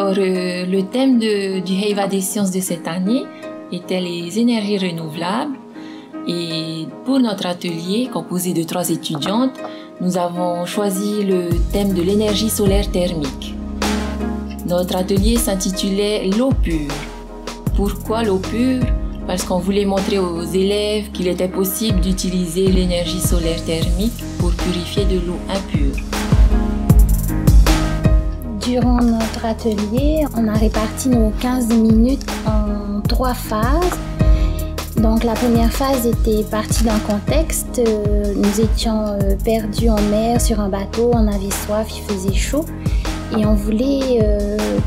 Alors, le thème du Heiva des sciences de cette année était les énergies renouvelables. Et pour notre atelier, composé de 3 étudiantes, nous avons choisi le thème de l'énergie solaire thermique. Notre atelier s'intitulait l'eau pure. Pourquoi l'eau pure? Parce qu'on voulait montrer aux élèves qu'il était possible d'utiliser l'énergie solaire thermique pour purifier de l'eau impure. Durant notre atelier, on a réparti nos 15 minutes en 3 phases. Donc la première phase était partie d'un contexte. Nous étions perdus en mer sur un bateau, on avait soif, il faisait chaud. Et on voulait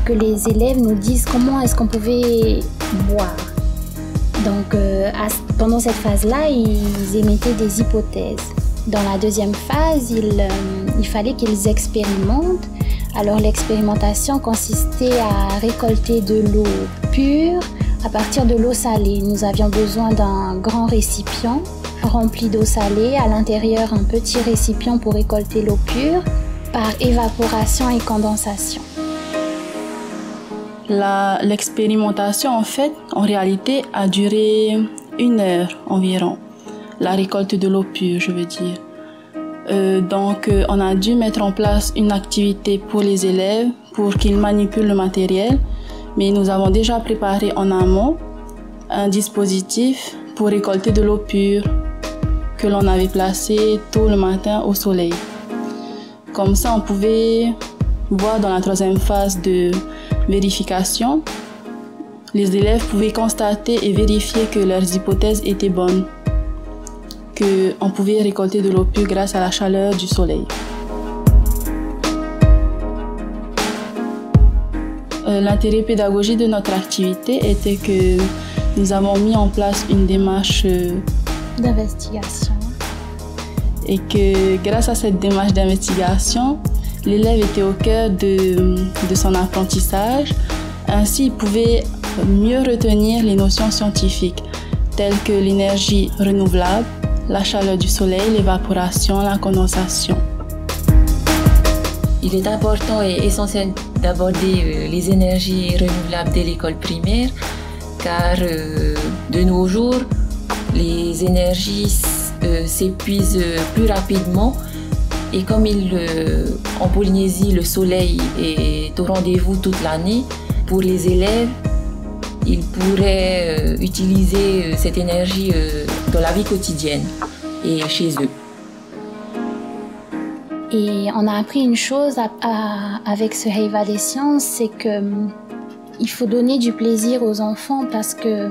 que les élèves nous disent comment est-ce qu'on pouvait boire. Donc pendant cette phase-là, ils émettaient des hypothèses. Dans la deuxième phase, il fallait qu'ils expérimentent. Alors l'expérimentation consistait à récolter de l'eau pure à partir de l'eau salée. Nous avions besoin d'un grand récipient rempli d'eau salée, à l'intérieur un petit récipient pour récolter l'eau pure par évaporation et condensation. L'expérimentation en réalité a duré 1 heure environ, la récolte de l'eau pure je veux dire. Donc on a dû mettre en place une activité pour les élèves pour qu'ils manipulent le matériel, mais nous avons déjà préparé en amont un dispositif pour récolter de l'eau pure que l'on avait placé tôt le matin au soleil. Comme ça on pouvait voir dans la 3e phase de vérification, les élèves pouvaient constater et vérifier que leurs hypothèses étaient bonnes, qu'on pouvait récolter de l'eau pure grâce à la chaleur du soleil. L'intérêt pédagogique de notre activité était que nous avons mis en place une démarche d'investigation. Et que grâce à cette démarche d'investigation, l'élève était au cœur de son apprentissage. Ainsi, il pouvait mieux retenir les notions scientifiques telles que l'énergie renouvelable, la chaleur du soleil, l'évaporation, la condensation. Il est important et essentiel d'aborder les énergies renouvelables dès l'école primaire, car de nos jours, les énergies s'épuisent plus rapidement. Et comme en Polynésie, le soleil est au rendez-vous toute l'année, pour les élèves, ils pourraient utiliser cette énergie dans la vie quotidienne et chez eux. Et on a appris une chose avec ce Heiva des sciences, c'est qu'il faut donner du plaisir aux enfants parce que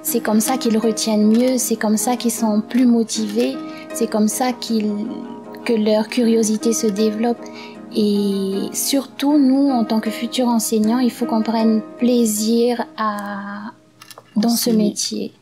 c'est comme ça qu'ils retiennent mieux, c'est comme ça qu'ils sont plus motivés, c'est comme ça que leur curiosité se développe. Et surtout, nous, en tant que futurs enseignants, il faut qu'on prenne plaisir dans ce métier.